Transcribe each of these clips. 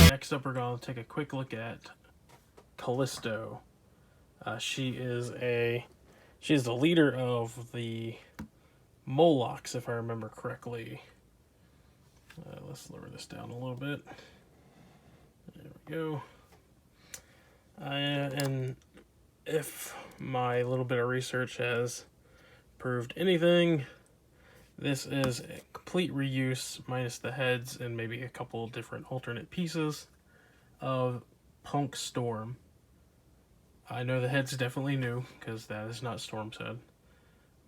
Next up, we're going to take a quick look at Callisto. She's the leader of the Molochs, if I remember correctly. Let's lower this down a little bit. There we go. And if my little bit of research has proved anything, this is a complete reuse, minus the heads and maybe a couple different alternate pieces, of Punk Storm. I know the head's definitely new, because that is not Storm's head.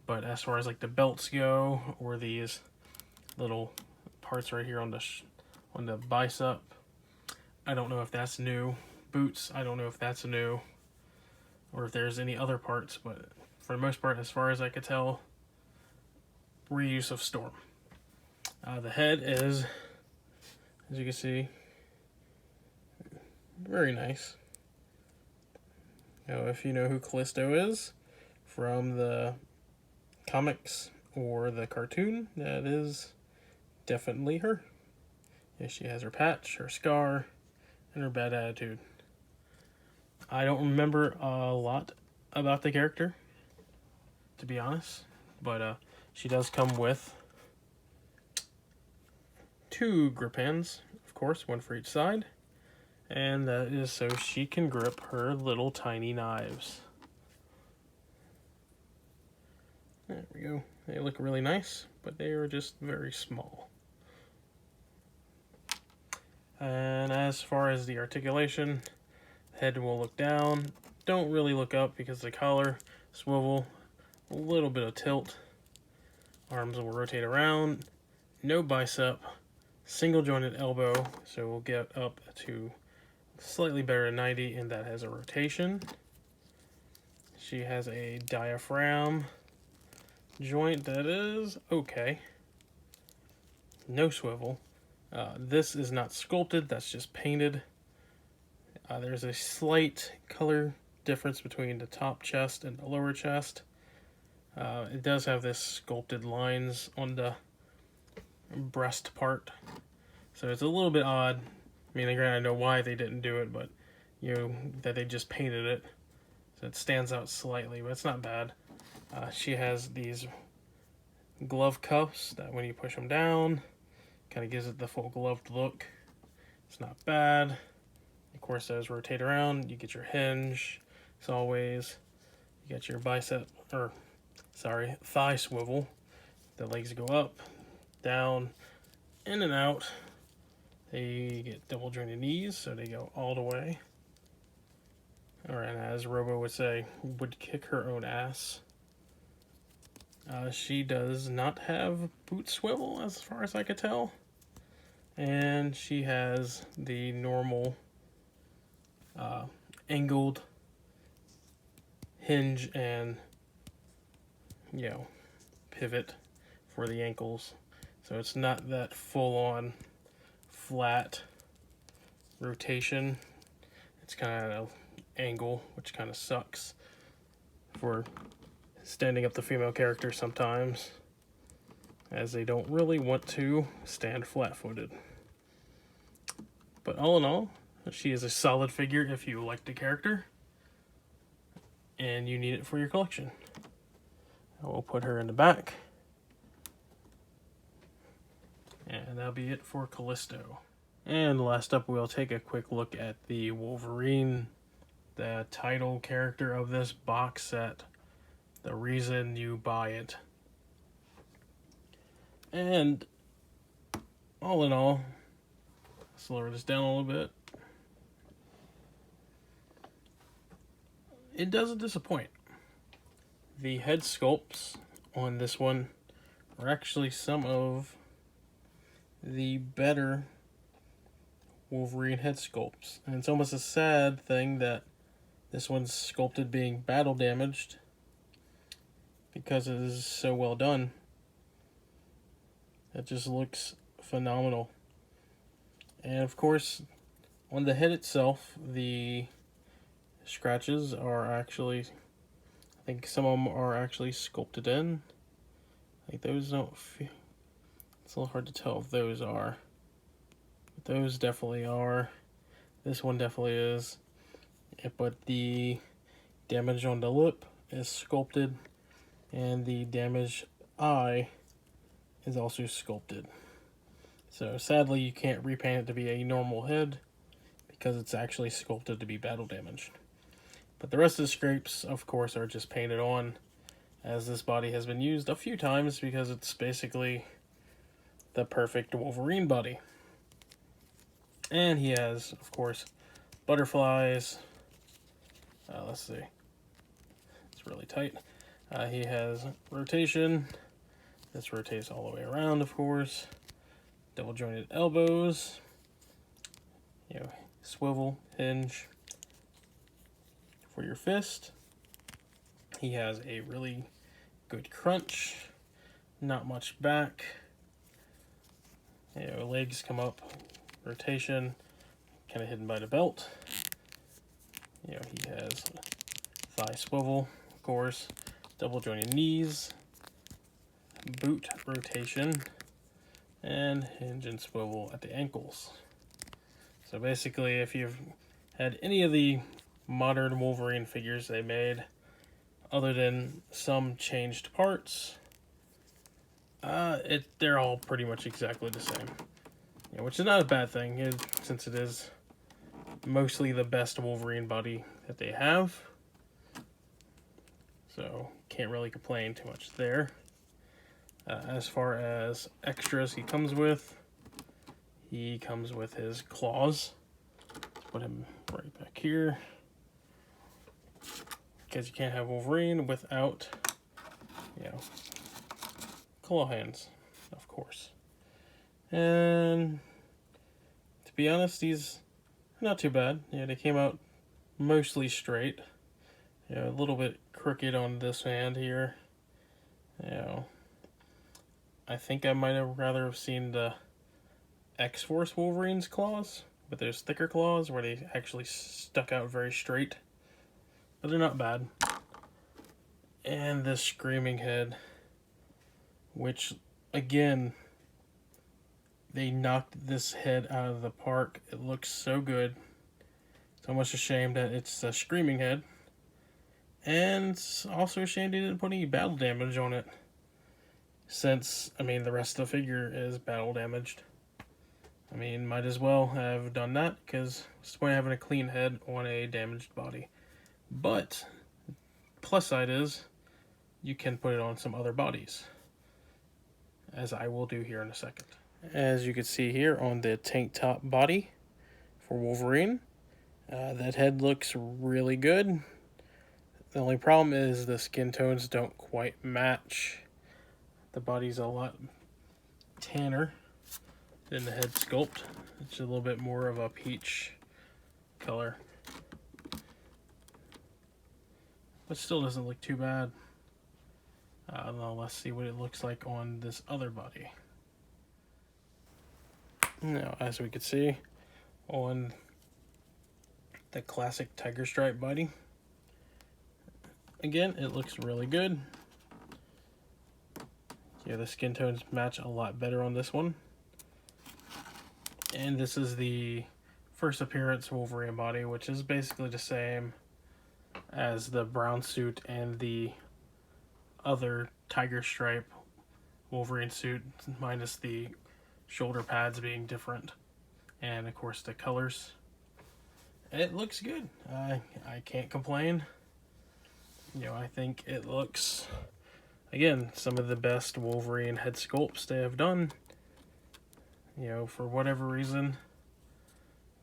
But as far as like the belts go, or these little parts right here on the bicep, I don't know if that's new. Boots, I don't know if that's new, or if there's any other parts, but for the most part, as far as I could tell, reuse of Storm. The head is, as you can see, very nice. Now, if you know who Callisto is from the comics or the cartoon, that is definitely her. Yeah, she has her patch, her scar, and her bad attitude. I don't remember a lot about the character, to be honest, but she does come with 2 grip hands, of course, 1 for each side, and that is so she can grip her little tiny knives. There we go. They look really nice, but they are just very small. And as far as the articulation, head will look down. Don't really look up because the collar, swivel, a little bit of tilt. Arms will rotate around. No bicep. Single jointed elbow, so we'll get up to slightly better than 90, and that has a rotation. She has a diaphragm joint that is okay. No swivel. This is not sculpted, that's just painted. There's a slight color difference between the top chest and the lower chest. It does have this sculpted lines on the breast part, so it's a little bit odd. I mean, granted, I know why they didn't do it, but that they just painted it, so it stands out slightly, but it's not bad. She has these glove cuffs that when you push them down, kind of gives it the full gloved look. It's not bad. Of course, those rotate around. You get your hinge, as always. You get your thigh swivel. The legs go up, down, in and out. They get double jointed knees, so they go all the way. Or, and as Robo would say, would kick her own ass. She does not have boot swivel, as far as I could tell. And she has the normal angled hinge and pivot for the ankles, so it's not that full-on flat rotation. It's kind of angle, which kind of sucks for standing up the female character sometimes, as they don't really want to stand flat-footed. But all in all, she is a solid figure if you like the character and you need it for your collection. I will put her in the back. And that'll be it for Callisto. And last up, we'll take a quick look at the Wolverine, the title character of this box set, the reason you buy it. And all in all, let's lower this down a little bit. It doesn't disappoint. The head sculpts on this one are actually some of the better Wolverine head sculpts. And it's almost a sad thing that this one's sculpted being battle damaged, because it is so well done. It just looks phenomenal. And of course, on the head itself, the scratches are actually, I think some of them are actually sculpted in. Like those don't feel, It's a little hard to tell if those are. But those definitely are. This one definitely is. But the damage on the lip is sculpted, and the damaged eye is also sculpted. So sadly, you can't repaint it to be a normal head because it's actually sculpted to be battle damaged. But the rest of the scrapes, of course, are just painted on, as this body has been used a few times because it's basically the perfect Wolverine body. And he has, of course, butterflies. Let's see. It's really tight. He has rotation. This rotates all the way around, of course. Double jointed elbows. You know, swivel, hinge for your fist. He has a really good crunch. Not much back. You know, legs come up. Rotation. Kind of hidden by the belt. You know, he has thigh swivel, of course. Double jointed knees. Boot rotation. And hinge and swivel at the ankles. So basically, if you've had any of the modern Wolverine figures they made, other than some changed parts, they're all pretty much exactly the same. You know, which is not a bad thing, since it is mostly the best Wolverine body that they have. So, can't really complain too much there. As far as extras he comes with his claws. Let's put him right back here, because you can't have Wolverine without, you know, claw hands, of course. And to be honest, these are not too bad. Yeah, they came out mostly straight. You know, a little bit crooked on this hand here. You know, I think I might have rather have seen the X-Force Wolverine's claws, but there's thicker claws where they actually stuck out very straight. But they're not bad. And this screaming head, which, again, they knocked this head out of the park. It looks so good. It's almost a shame that it's a screaming head. And it's also a shame they didn't put any battle damage on it, since, I mean, the rest of the figure is battle damaged. I mean, might as well have done that, because what's the point of having a clean head on a damaged body? But, plus side is, you can put it on some other bodies, as I will do here in a second. As you can see here on the tank top body for Wolverine, that head looks really good. The only problem is the skin tones don't quite match. The body's a lot tanner than the head sculpt. It's a little bit more of a peach color. But still doesn't look too bad. Now let's see what it looks like on this other body. Now, as we can see on the classic tiger stripe body, again, it looks really good. Yeah, the skin tones match a lot better on this one. And this is the first appearance Wolverine body, which is basically the same as the brown suit and the other tiger stripe Wolverine suit, minus the shoulder pads being different, and of course the colors. It looks good. I can't complain. You know, I think it looks, again, some of the best Wolverine head sculpts they have done. You know, for whatever reason,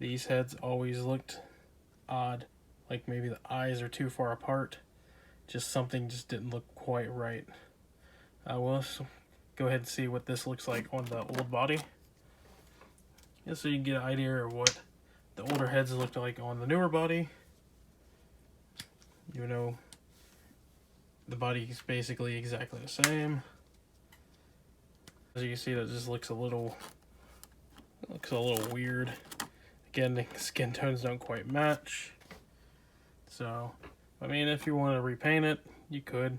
these heads always looked odd. Like maybe the eyes are too far apart. Just something just didn't look quite right. We'll go ahead and see what this looks like on the old body, just so you can get an idea of what the older heads looked like on the newer body. You know, the body is basically exactly the same. As you can see, that just looks a little weird. Again, the skin tones don't quite match. So, I mean, if you want to repaint it, you could.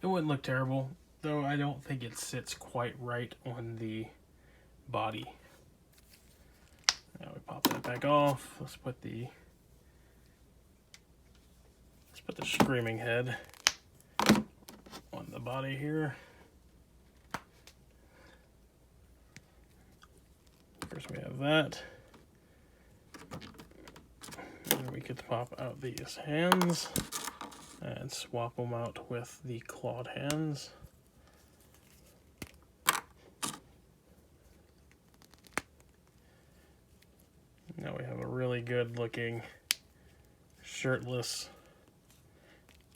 It wouldn't look terrible, though I don't think it sits quite right on the body. Now we pop that back off. Let's put the screaming head on the body here. First we have that. And we could pop out these hands and swap them out with the clawed hands. Now we have a really good looking shirtless,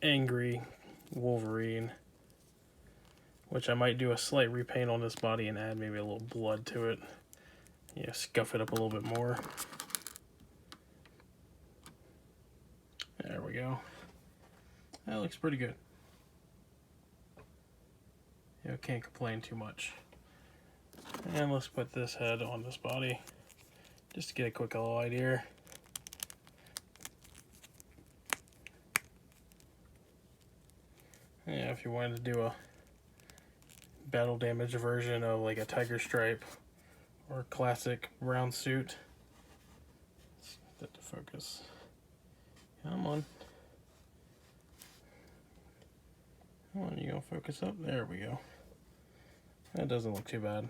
angry Wolverine, which I might do a slight repaint on this body and add maybe a little blood to it. Yeah, scuff it up a little bit more. There we go. That looks pretty good. Yeah, can't complain too much. And let's put this head on this body, just to get a quick little idea. Yeah, if you wanted to do a battle damage version of like a tiger stripe or classic brown suit. Let's get that to focus. Come on. Come on, you gonna focus up? There we go. That doesn't look too bad.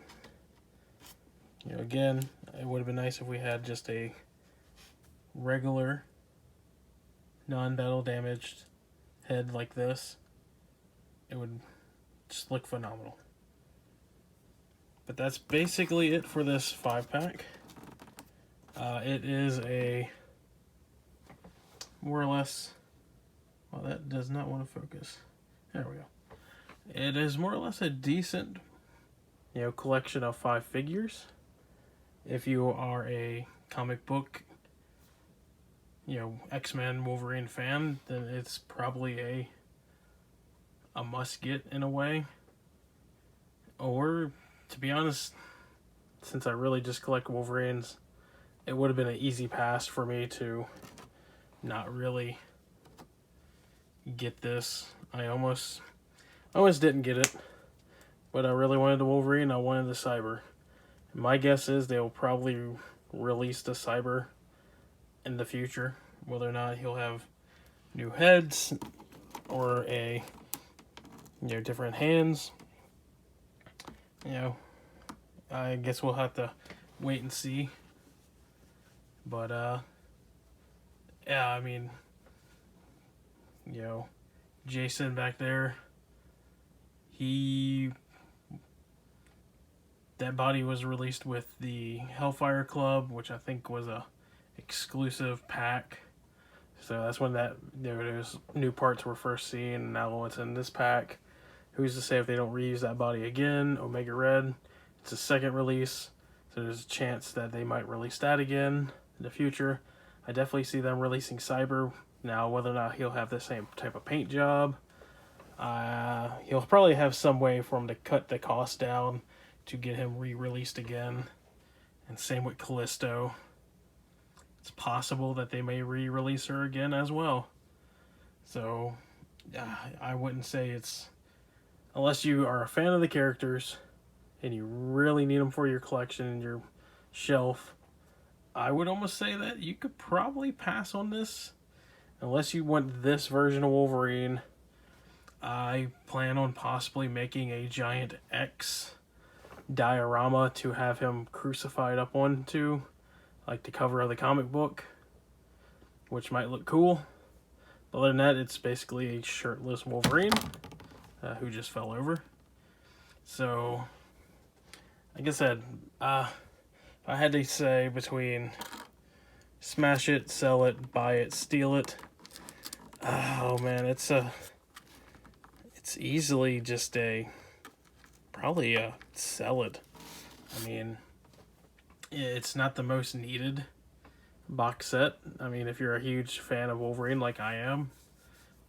You know, again, it would have been nice if we had just a regular, non-battle damaged head like this. It would just look phenomenal. But that's basically it for this 5-pack. It is a more or less, well, that does not want to focus. There we go. It is more or less a decent, you know, collection of 5 figures. If you are a comic book, you know, X-Men Wolverine fan, then it's probably a must get in a way. Or, to be honest, since I really just collect Wolverines, it would have been an easy pass for me to not really get this. I almost didn't get it, but I really wanted the Wolverine. I wanted the Cyber. My guess is they'll probably release the Cyber in the future, whether or not he'll have new heads or different hands. You know, I guess we'll have to wait and see. But yeah, I mean, you know, Jason back there, that body was released with the Hellfire Club, which I think was a exclusive pack. So that's when those new parts were first seen, and now it's in this pack. Who's to say if they don't reuse that body again? Omega Red, it's a second release, so there's a chance that they might release that again in the future. I definitely see them releasing Cyber. Now, whether or not he'll have the same type of paint job, he'll probably have some way for him to cut the cost down to get him re-released again. And same with Callisto. It's possible that they may re-release her again as well. So, I wouldn't say it's... Unless you are a fan of the characters and you really need them for your collection and your shelf, I would almost say that you could probably pass on this. Unless you want this version of Wolverine, I plan on possibly making a giant X diorama to have him crucified up onto, like the cover of the comic book, which might look cool. But other than that, it's basically a shirtless Wolverine who just fell over. So, like I said, if I had to say between smash it, sell it, buy it, steal it, oh man, it's easily just probably a sell it. I mean, it's not the most needed box set. I mean, if you're a huge fan of Wolverine like I am,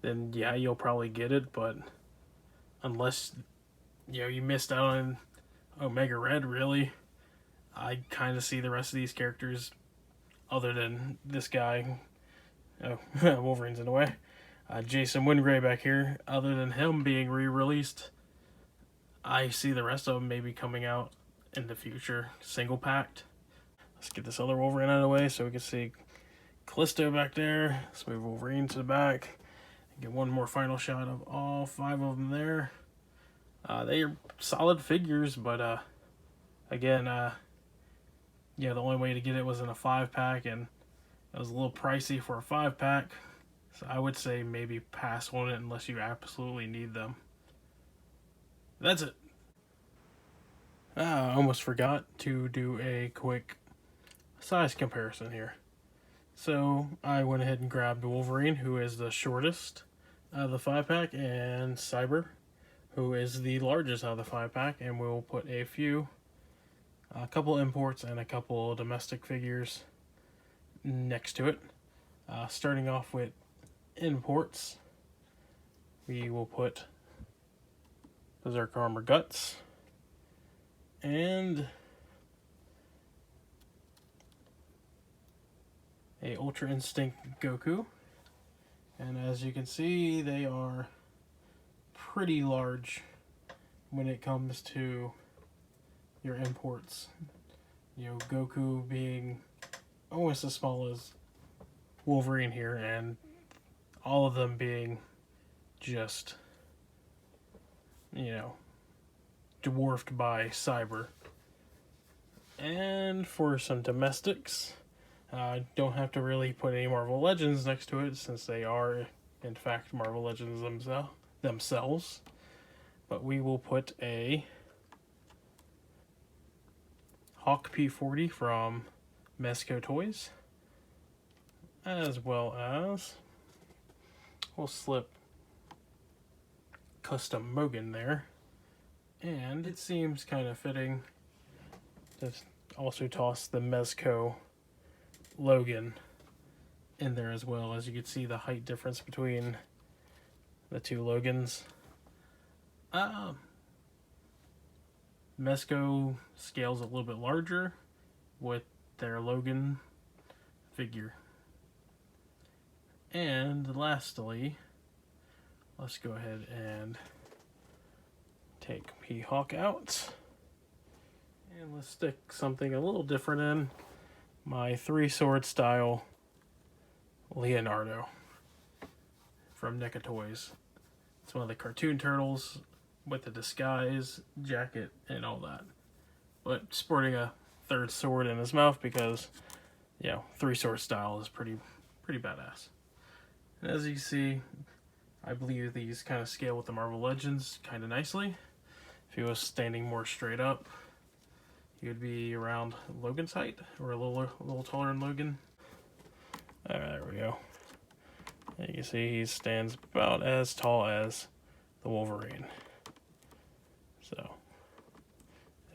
then yeah, you'll probably get it, but unless, you know, you missed out on Omega Red, really, I kind of see the rest of these characters, other than this guy, Wolverine's in a way, Jason Wyngarde back here, other than him being re-released, I see the rest of them maybe coming out in the future, single packed. Let's get this other Wolverine out of the way so we can see Callisto back there. Let's move Wolverine to the back. Get one more final shot of all 5 of them there. They are solid figures, but again, yeah, the only way to get it was in a 5-pack, and it was a little pricey for a 5-pack. So I would say maybe pass on it unless you absolutely need them. That's it. I almost forgot to do a quick size comparison here. So I went ahead and grabbed Wolverine, who is the shortest out of the 5-pack, and Cyber, who is the largest out of the 5-pack, and we'll put a couple imports and a couple domestic figures next to it. Starting off with imports, we will put Berserk Armor Guts and a Ultra Instinct Goku, and as you can see, they are pretty large when it comes to your imports. You know, Goku being almost as small as Wolverine here, and all of them being just, you know, dwarfed by Cyber. And for some domestics, I don't have to really put any Marvel Legends next to it, since they are, in fact, Marvel Legends themselves. But we will put a Hawk P40 from Mezco Toys, as well as we'll slip Custom Mogen there, and it seems kind of fitting to also toss the Mezco Logan in there as well. As you can see, the height difference between the two Logans. Mezco scales a little bit larger with their Logan figure. And lastly, let's go ahead and take P-Hawk out. And let's stick something a little different in. My 3-sword style Leonardo from NECA Toys. It's one of the cartoon turtles with the disguise, jacket, and all that. But sporting a 3rd sword in his mouth because, you know, 3-sword style is pretty badass. And as you see, I believe these kind of scale with the Marvel Legends kind of nicely. If he was standing more straight up, he would be around Logan's height, or a little taller than Logan. There we go. And you can see he stands about as tall as the Wolverine. So,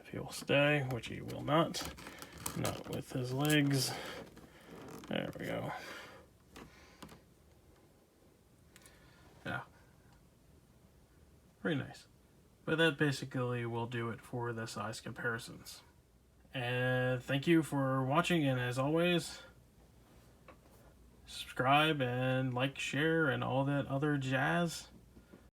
if he will stay, which he will not with his legs. There we go. Yeah. Pretty nice. But that basically will do it for the size comparisons. And thank you for watching, and as always, subscribe and like, share, and all that other jazz.